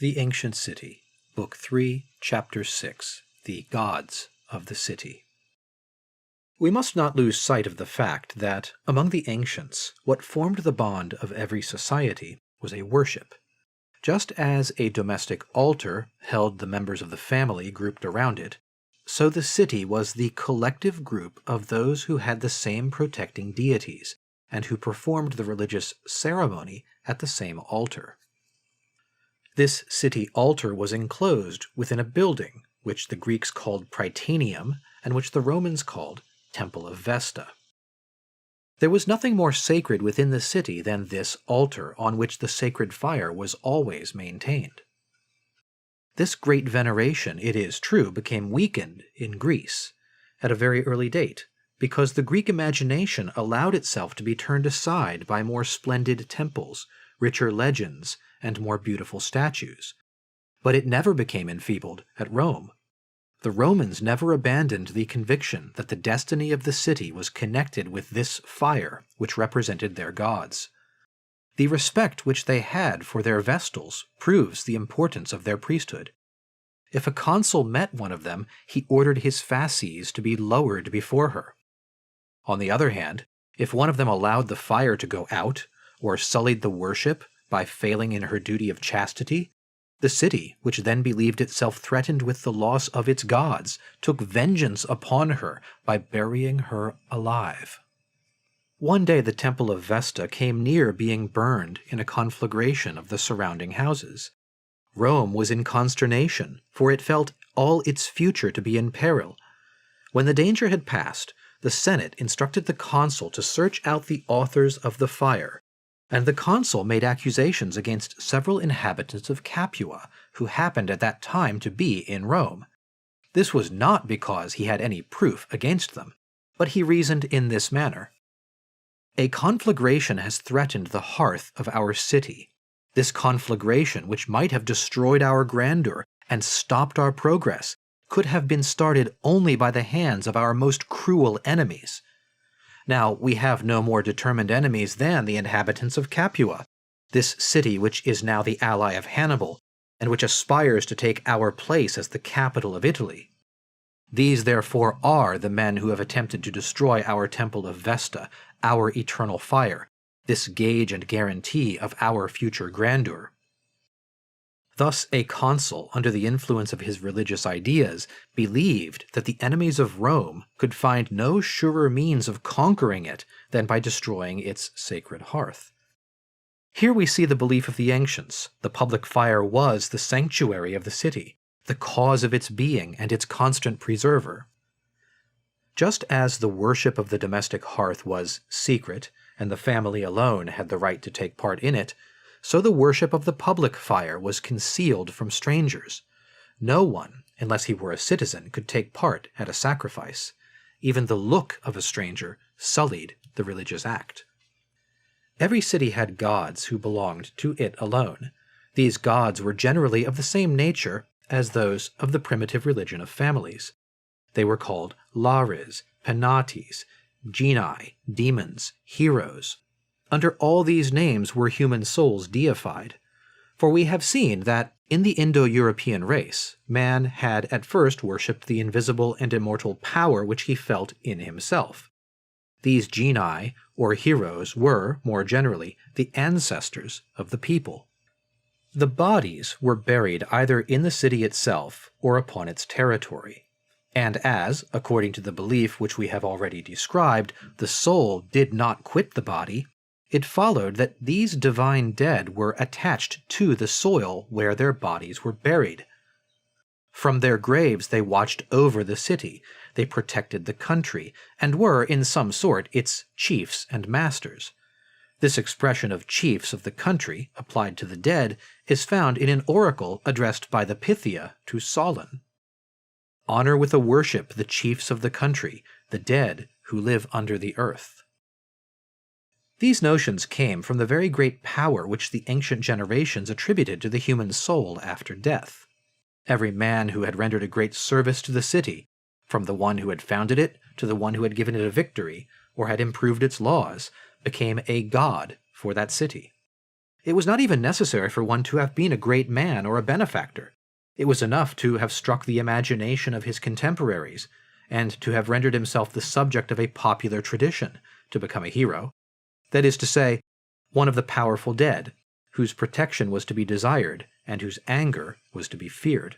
The Ancient City, Book 3, Chapter 6, The Gods of the City. We must not lose sight of the fact that, among the ancients, what formed the bond of every society was a worship. Just as a domestic altar held the members of the family grouped around it, so the city was the collective group of those who had the same protecting deities, and who performed the religious ceremony at the same altar. This city altar was enclosed within a building, which the Greeks called Prytaneum, and which the Romans called Temple of Vesta. There was nothing more sacred within the city than this altar on which the sacred fire was always maintained. This great veneration, it is true, became weakened in Greece at a very early date, because the Greek imagination allowed itself to be turned aside by more splendid temples, richer legends, and more beautiful statues. But it never became enfeebled at Rome. The Romans never abandoned the conviction that the destiny of the city was connected with this fire which represented their gods. The respect which they had for their vestals proves the importance of their priesthood. If a consul met one of them, he ordered his fasces to be lowered before her. On the other hand, if one of them allowed the fire to go out, or sullied the worship by failing in her duty of chastity, the city, which then believed itself threatened with the loss of its gods, took vengeance upon her by burying her alive. One day the Temple of Vesta came near being burned in a conflagration of the surrounding houses. Rome was in consternation, for it felt all its future to be in peril. When the danger had passed, the Senate instructed the consul to search out the authors of the fire, and the consul made accusations against several inhabitants of Capua, who happened at that time to be in Rome. This was not because he had any proof against them, but he reasoned in this manner. A conflagration has threatened the hearth of our city. This conflagration, which might have destroyed our grandeur and stopped our progress, could have been started only by the hands of our most cruel enemies. Now, we have no more determined enemies than the inhabitants of Capua, this city which is now the ally of Hannibal, and which aspires to take our place as the capital of Italy. These, therefore, are the men who have attempted to destroy our Temple of Vesta, our eternal fire, this gauge and guarantee of our future grandeur. Thus, a consul, under the influence of his religious ideas, believed that the enemies of Rome could find no surer means of conquering it than by destroying its sacred hearth. Here we see the belief of the ancients. The public fire was the sanctuary of the city, the cause of its being and its constant preserver. Just as the worship of the domestic hearth was secret, and the family alone had the right to take part in it, so the worship of the public fire was concealed from strangers. No one, unless he were a citizen, could take part at a sacrifice. Even the look of a stranger sullied the religious act. Every city had gods who belonged to it alone. These gods were generally of the same nature as those of the primitive religion of families. They were called lares, penates, genii, demons, heroes. Under all these names were human souls deified, for we have seen that in the Indo-European race, man had at first worshipped the invisible and immortal power which he felt in himself. These genii, or heroes, were, more generally, the ancestors of the people. The bodies were buried either in the city itself or upon its territory. And as, according to the belief which we have already described, the soul did not quit the body, it followed that these divine dead were attached to the soil where their bodies were buried. From their graves they watched over the city, they protected the country, and were, in some sort, its chiefs and masters. This expression of chiefs of the country, applied to the dead, is found in an oracle addressed by the Pythia to Solon. Honor with a worship the chiefs of the country, the dead who live under the earth. These notions came from the very great power which the ancient generations attributed to the human soul after death. Every man who had rendered a great service to the city, from the one who had founded it to the one who had given it a victory, or had improved its laws, became a god for that city. It was not even necessary for one to have been a great man or a benefactor. It was enough to have struck the imagination of his contemporaries, and to have rendered himself the subject of a popular tradition, to become a hero. That is to say, one of the powerful dead, whose protection was to be desired, and whose anger was to be feared.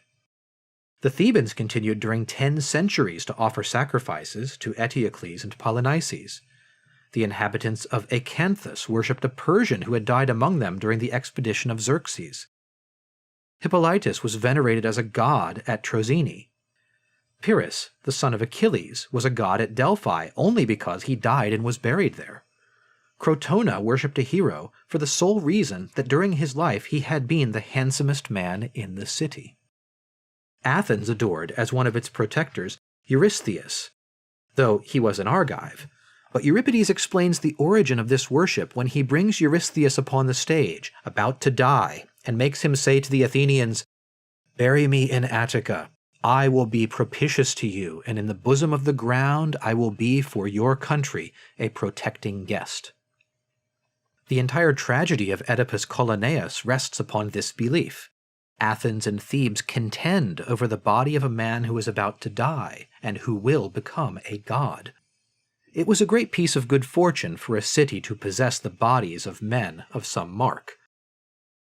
The Thebans continued during 10 centuries to offer sacrifices to Eteocles and Polynices. The inhabitants of Acanthus worshipped a Persian who had died among them during the expedition of Xerxes. Hippolytus was venerated as a god at Troezene. Pyrrhus, the son of Achilles, was a god at Delphi only because he died and was buried there. Crotona worshipped a hero for the sole reason that during his life he had been the handsomest man in the city. Athens adored, as one of its protectors, Eurystheus, though he was an Argive. But Euripides explains the origin of this worship when he brings Eurystheus upon the stage, about to die, and makes him say to the Athenians, "Bury me in Attica. I will be propitious to you, and in the bosom of the ground I will be for your country a protecting guest." The entire tragedy of Oedipus Coloneus rests upon this belief. Athens and Thebes contend over the body of a man who is about to die, and who will become a god. It was a great piece of good fortune for a city to possess the bodies of men of some mark.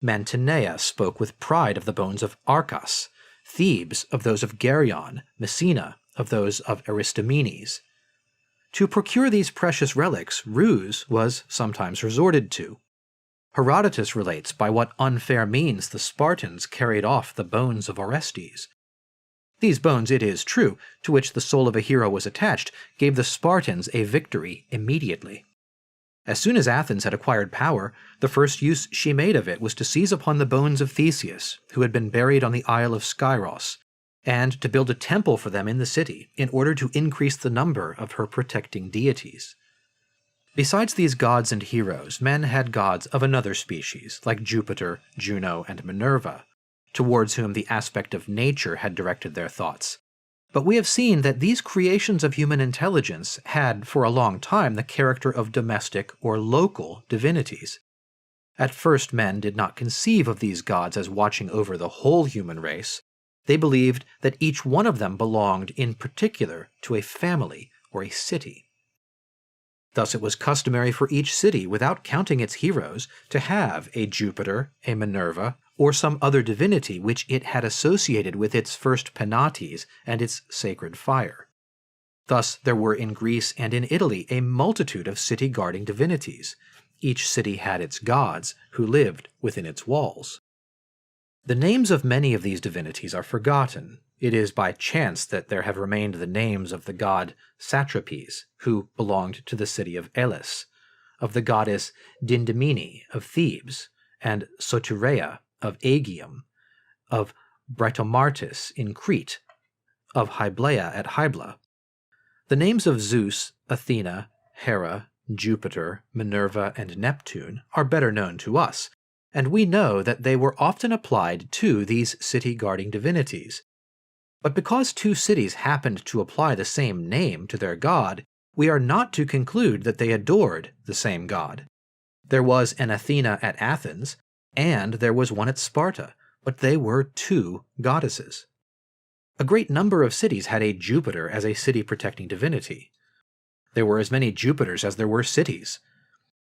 Mantinea spoke with pride of the bones of Arcas, Thebes of those of Geryon, Messina of those of Aristomenes. To procure these precious relics, ruse was sometimes resorted to. Herodotus relates by what unfair means the Spartans carried off the bones of Orestes. These bones, it is true, to which the soul of a hero was attached, gave the Spartans a victory immediately. As soon as Athens had acquired power, the first use she made of it was to seize upon the bones of Theseus, who had been buried on the Isle of Skyros, and to build a temple for them in the city, in order to increase the number of her protecting deities. Besides these gods and heroes, men had gods of another species, like Jupiter, Juno, and Minerva, towards whom the aspect of nature had directed their thoughts. But we have seen that these creations of human intelligence had, for a long time, the character of domestic or local divinities. At first, men did not conceive of these gods as watching over the whole human race. They believed that each one of them belonged in particular to a family or a city. Thus it was customary for each city, without counting its heroes, to have a Jupiter, a Minerva, or some other divinity which it had associated with its first Penates and its sacred fire. Thus there were in Greece and in Italy a multitude of city-guarding divinities. Each city had its gods, who lived within its walls. The names of many of these divinities are forgotten. It is by chance that there have remained the names of the god Satrapes, who belonged to the city of Elis, of the goddess Dindymene of Thebes, and Soterea of Aegium, of Britomartis in Crete, of Hyblaea at Hybla. The names of Zeus, Athena, Hera, Jupiter, Minerva, and Neptune are better known to us, and we know that they were often applied to these city-guarding divinities. But because two cities happened to apply the same name to their god, we are not to conclude that they adored the same god. There was an Athena at Athens, and there was one at Sparta, but they were two goddesses. A great number of cities had a Jupiter as a city-protecting divinity. There were as many Jupiters as there were cities.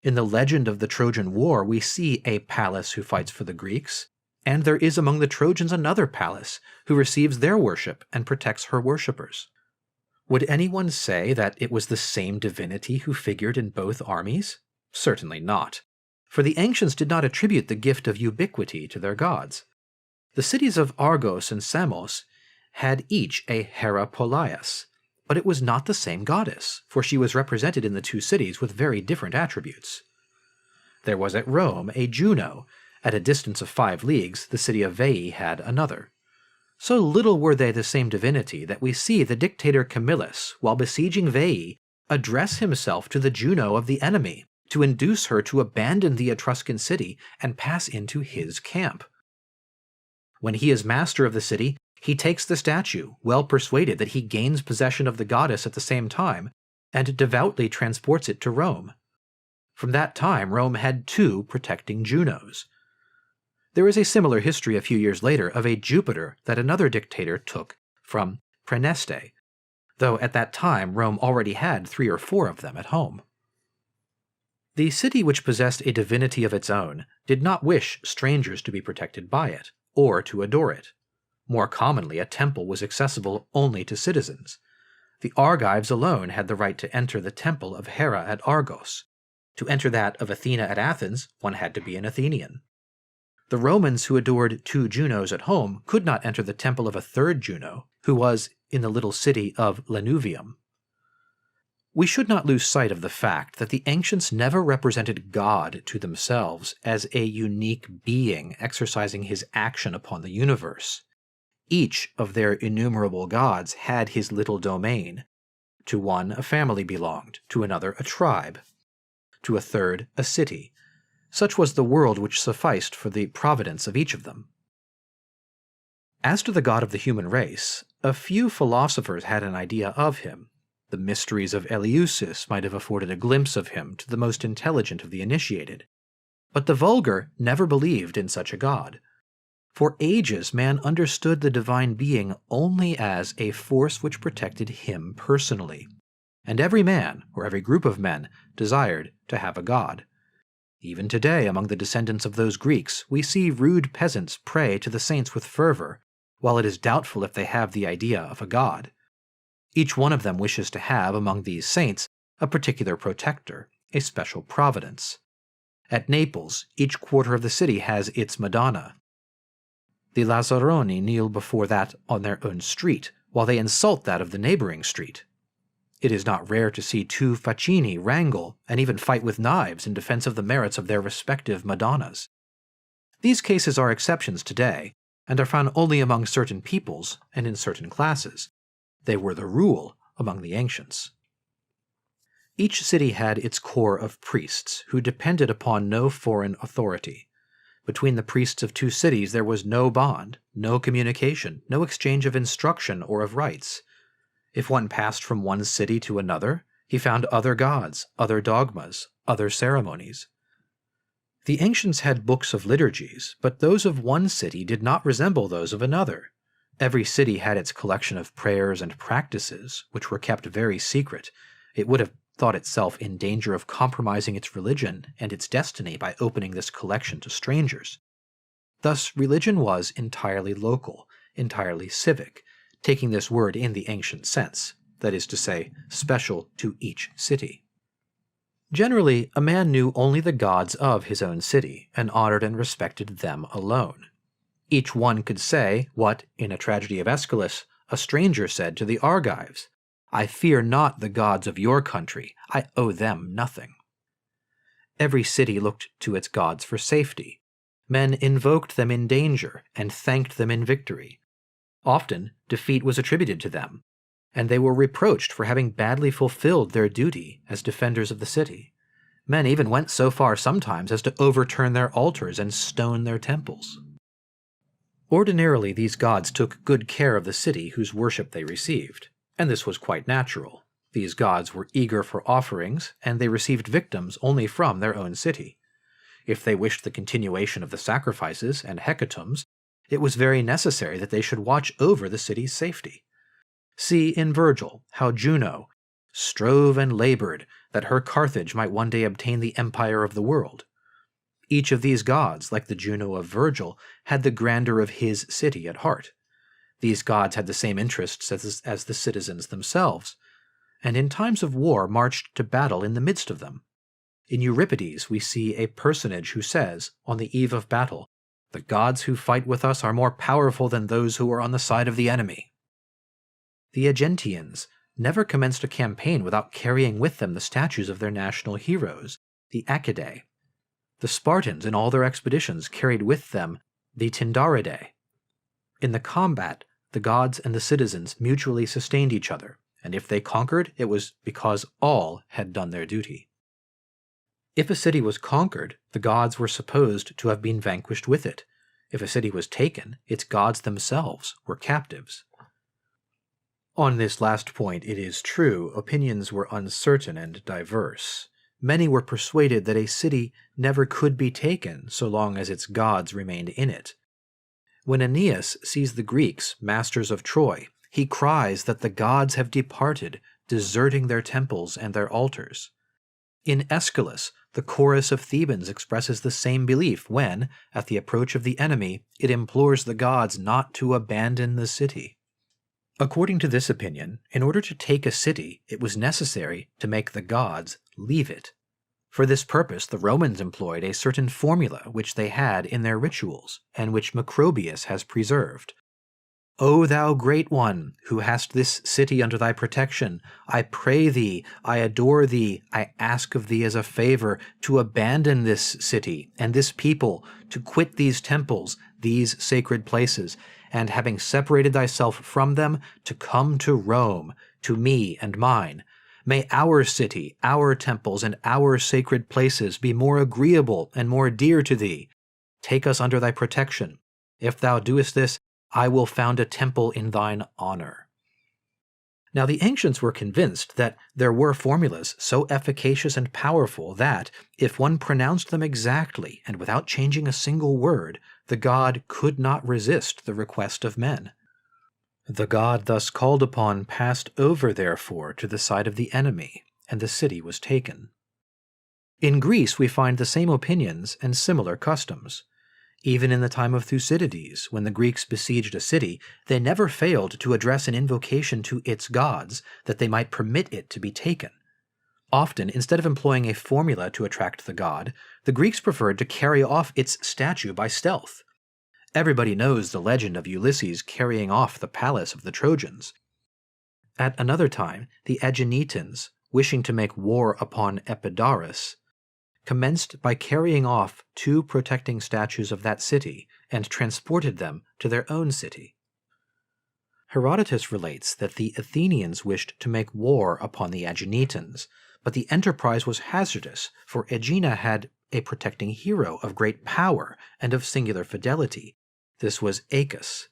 In the legend of the Trojan War, we see a Pallas who fights for the Greeks, and there is among the Trojans another Pallas who receives their worship and protects her worshippers. Would anyone say that it was the same divinity who figured in both armies? Certainly not, for the ancients did not attribute the gift of ubiquity to their gods. The cities of Argos and Samos had each a Hera Polias, but it was not the same goddess, for she was represented in the two cities with very different attributes. There was at Rome a Juno. At a distance of 5 leagues, the city of Veii had another. So little were they the same divinity that we see the dictator Camillus, while besieging Veii, address himself to the Juno of the enemy, to induce her to abandon the Etruscan city and pass into his camp. When he is master of the city, he takes the statue, well persuaded that he gains possession of the goddess at the same time, and devoutly transports it to Rome. From that time, Rome had 2 protecting Junos. There is a similar history a few years later of a Jupiter that another dictator took from Praeneste, though at that time Rome already had 3 or 4 of them at home. The city which possessed a divinity of its own did not wish strangers to be protected by it, or to adore it. More commonly, a temple was accessible only to citizens. The Argives alone had the right to enter the temple of Hera at Argos. To enter that of Athena at Athens, one had to be an Athenian. The Romans who adored 2 Junos at home could not enter the temple of a 3rd Juno, who was in the little city of Lanuvium. We should not lose sight of the fact that the ancients never represented God to themselves as a unique being exercising his action upon the universe. Each of their innumerable gods had his little domain. To one a family belonged, to another a tribe, to a third a city. Such was the world which sufficed for the providence of each of them. As to the God of the human race, a few philosophers had an idea of him. The mysteries of Eleusis might have afforded a glimpse of him to the most intelligent of the initiated. But the vulgar never believed in such a God. For ages man understood the divine being only as a force which protected him personally, and every man, or every group of men, desired to have a god. Even today, among the descendants of those Greeks, we see rude peasants pray to the saints with fervor, while it is doubtful if they have the idea of a god. Each one of them wishes to have, among these saints, a particular protector, a special providence. At Naples, each quarter of the city has its Madonna. The Lazzaroni kneel before that on their own street, while they insult that of the neighboring street. It is not rare to see 2 Facini wrangle and even fight with knives in defense of the merits of their respective Madonnas. These cases are exceptions today, and are found only among certain peoples and in certain classes. They were the rule among the ancients. Each city had its corps of priests, who depended upon no foreign authority. Between the priests of 2 cities there was no bond, no communication, no exchange of instruction or of rites. If one passed from one city to another, he found other gods, other dogmas, other ceremonies. The ancients had books of liturgies, but those of one city did not resemble those of another. Every city had its collection of prayers and practices, which were kept very secret. It would have thought itself in danger of compromising its religion and its destiny by opening this collection to strangers. Thus, religion was entirely local, entirely civic, taking this word in the ancient sense, that is to say, special to each city. Generally, a man knew only the gods of his own city, and honored and respected them alone. Each one could say what, in a tragedy of Aeschylus, a stranger said to the Argives, "I fear not the gods of your country, I owe them nothing." Every city looked to its gods for safety. Men invoked them in danger and thanked them in victory. Often, defeat was attributed to them, and they were reproached for having badly fulfilled their duty as defenders of the city. Men even went so far sometimes as to overturn their altars and stone their temples. Ordinarily, these gods took good care of the city whose worship they received, and this was quite natural. These gods were eager for offerings, and they received victims only from their own city. If they wished the continuation of the sacrifices and hecatombs, it was very necessary that they should watch over the city's safety. See in Virgil how Juno strove and labored that her Carthage might one day obtain the empire of the world. Each of these gods, like the Juno of Virgil, had the grandeur of his city at heart. These gods had the same interests as the citizens themselves, and in times of war marched to battle in the midst of them. In Euripides we see a personage who says, on the eve of battle, "The gods who fight with us are more powerful than those who are on the side of the enemy." The Aeginetans never commenced a campaign without carrying with them the statues of their national heroes, the Acidae. The Spartans in all their expeditions carried with them the Tindaridae. In the combat, the gods and the citizens mutually sustained each other, and if they conquered, it was because all had done their duty. If a city was conquered, the gods were supposed to have been vanquished with it. If a city was taken, its gods themselves were captives. On this last point, it is true, opinions were uncertain and diverse. many were persuaded that a city never could be taken so long as its gods remained in it. When Aeneas sees the Greeks, masters of Troy, he cries that the gods have departed, deserting their temples and their altars. In Aeschylus, the chorus of Thebans expresses the same belief when, at the approach of the enemy, it implores the gods not to abandon the city. According to this opinion, in order to take a city, it was necessary to make the gods leave it. For this purpose, the Romans employed a certain formula which they had in their rituals, and which Macrobius has preserved. O thou great one, who hast this city under thy protection, I pray thee, I adore thee, I ask of thee as a favor, to abandon this city and this people, to quit these temples, these sacred places, and having separated thyself from them, to come to Rome, to me and mine. May our city, our temples, and our sacred places be more agreeable and more dear to thee. Take us under thy protection. If thou doest this, I will found a temple in thine honor. Now the ancients were convinced that there were formulas so efficacious and powerful that, if one pronounced them exactly and without changing a single word, the god could not resist the request of men. The god thus called upon passed over therefore to the side of the enemy, and the city was taken. In Greece we find the same opinions and similar customs. Even in the time of Thucydides, when the Greeks besieged a city, they never failed to address an invocation to its gods that they might permit it to be taken. Often, instead of employing a formula to attract the god, the Greeks preferred to carry off its statue by stealth. Everybody knows the legend of Ulysses carrying off the palace of the Trojans. At another time, the Aeginetans, wishing to make war upon Epidaurus, commenced by carrying off 2 protecting statues of that city and transported them to their own city. Herodotus relates that the Athenians wished to make war upon the Aeginetans, but the enterprise was hazardous, for Aegina had a protecting hero of great power and of singular fidelity. This was Aeacus.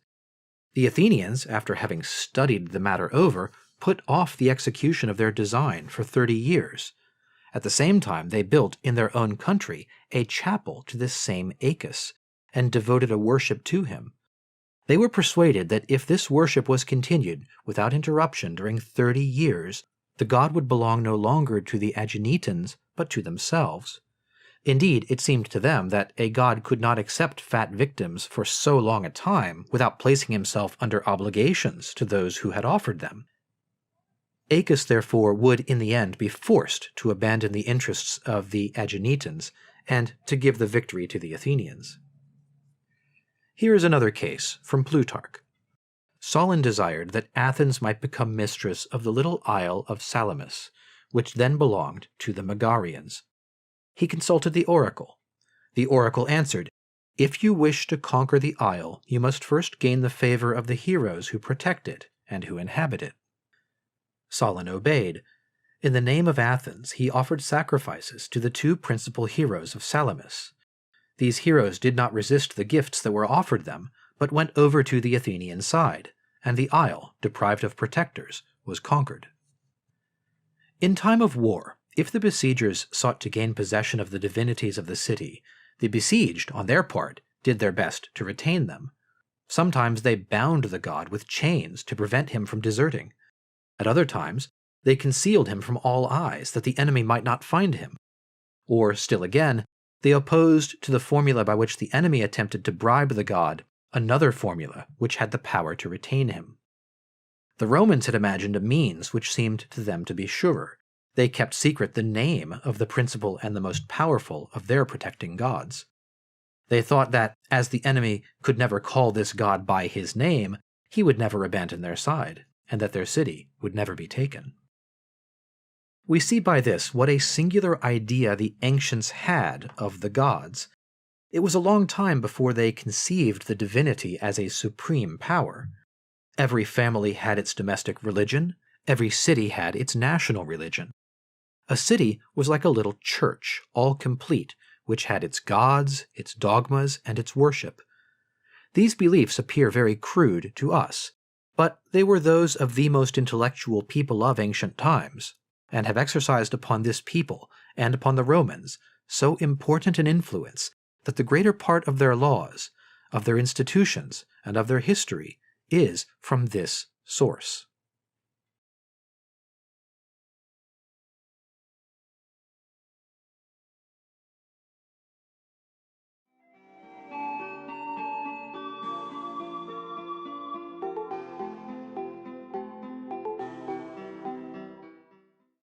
The Athenians, after having studied the matter over, put off the execution of their design for 30 years. At the same time, they built in their own country a chapel to this same Aeacus, and devoted a worship to him. They were persuaded that if this worship was continued without interruption during 30 years, the god would belong no longer to the Aeginetans, but to themselves. Indeed, it seemed to them that a god could not accept fat victims for so long a time without placing himself under obligations to those who had offered them. Aeacus, therefore, would in the end be forced to abandon the interests of the Aeginetans and to give the victory to the Athenians. Here is another case from Plutarch. Solon desired that Athens might become mistress of the little isle of Salamis, which then belonged to the Megarians. He consulted the oracle. The oracle answered, "If you wish to conquer the isle, you must first gain the favor of the heroes who protect it and who inhabit it." Solon obeyed. In the name of Athens, he offered sacrifices to the 2 principal heroes of Salamis. These heroes did not resist the gifts that were offered them, but went over to the Athenian side, and the isle, deprived of protectors, was conquered. In time of war, if the besiegers sought to gain possession of the divinities of the city, the besieged, on their part, did their best to retain them. Sometimes they bound the god with chains to prevent him from deserting. At other times, they concealed him from all eyes, that the enemy might not find him. Or, still again, they opposed to the formula by which the enemy attempted to bribe the god another formula which had the power to retain him. The Romans had imagined a means which seemed to them to be surer. They kept secret the name of the principal and the most powerful of their protecting gods. They thought that, as the enemy could never call this god by his name, he would never abandon their side, and that their city would never be taken. We see by this what a singular idea the ancients had of the gods. It was a long time before they conceived the divinity as a supreme power. Every family had its domestic religion, every city had its national religion. A city was like a little church, all complete, which had its gods, its dogmas, and its worship. These beliefs appear very crude to us, but they were those of the most intellectual people of ancient times, and have exercised upon this people and upon the Romans so important an influence that the greater part of their laws, of their institutions, and of their history is from this source.